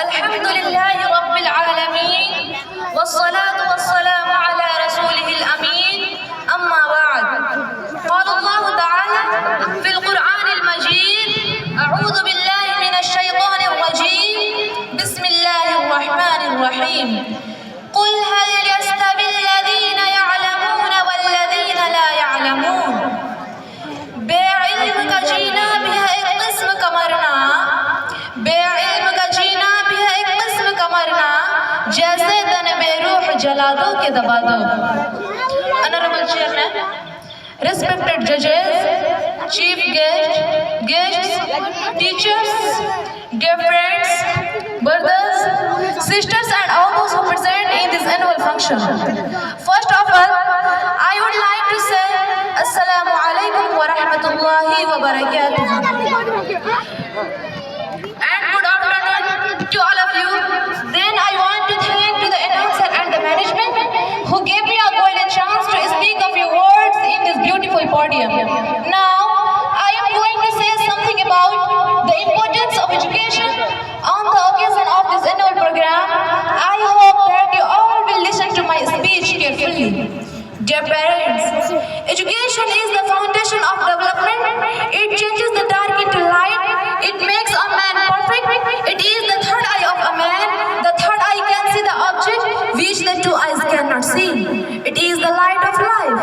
الحمد لله رب العالمين والصلاة والسلام على رسوله الأمين أما بعد قال الله تعالى في القرآن المجيد أعوذ بالله من الشيطان الرجيم بسم الله الرحمن الرحيم قل هل يستوي الذين يعلمون والذين لا يعلمون بے علم کا جینا بھی ہے ایک قسم کا مرنا بے علم کا جینا بھی ہے ایک قسم کا مرنا جیسے تن بے روح جلا دو کہ دبا دو Honorable Chairman, respected judges, chief guests, teachers, dear friends, brothers, sisters and all those who present in this annual function. First of all, I would like to say Assalamu alaikum wa rahmatullahi wa barakatuh. And good afternoon to all of you. Then I want to thank to the announcer and the management who gave me a golden chance to speak a few words in this beautiful podium. Now, I am going to say something about the importance of education on the occasion of this annual program. I hope that you all will listen to my speech carefully. Dear parents, education is the foundation of development. It changes the dark into light. It makes a man perfect. It is the third eye of a man. The third eye can see the object which the two eyes cannot see. It is the light of life.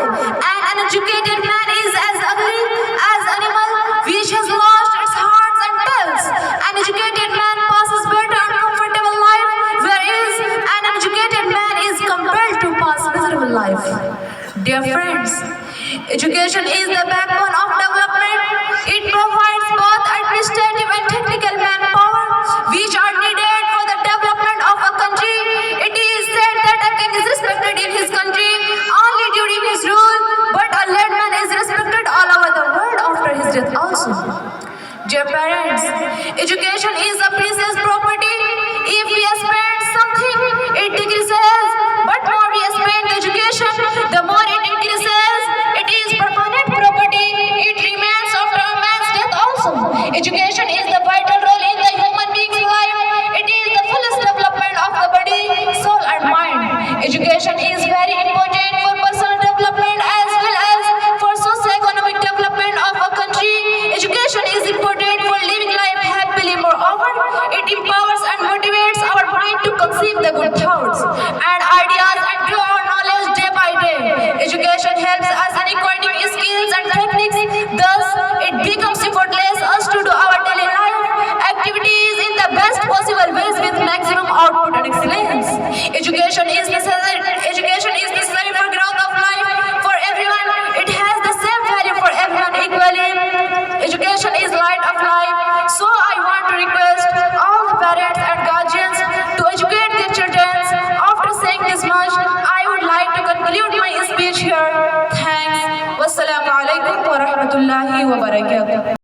And an educated man is as ugly as animal which has lost its hearts and tails. An educated man passes better and comfortable life, whereas an uneducated man is compelled to pass miserable life. Dear friends, education is the backbone of development. It provides both administrative and technical manpower which are needed for the development of a country. It is said that a king is respected in his country only during his rule, but a led man is respected all over the world after his death also. Dear parents, education is a precious property. If we spend something, it decreases, but more we spend education, the more it increases. It is permanent property. It remains after a man's death also. Education is the vital role in the human being's life. It is the fullest development of the body, soul and mind. Education is very important for personal development as well as for socio-economic development of a country. Education is important for living life happily. Moreover, it empowers and motivates our mind to conceive the good thoughts and ideas and grow our knowledge day by day. Education helps us in acquiring skills and techniques. Thus, it becomes effortless us to do our daily life activities in the best possible ways with maximum output and excellence. Education is necessary for growth of life for everyone. It has the same value for everyone equally. Education is light of life. So I want to request all the parents and guardians to educate their children. After saying this much, I would like to conclude my speech here. Thanks. Wassalamu alaikum wa rahmatullahi wa barakatuh.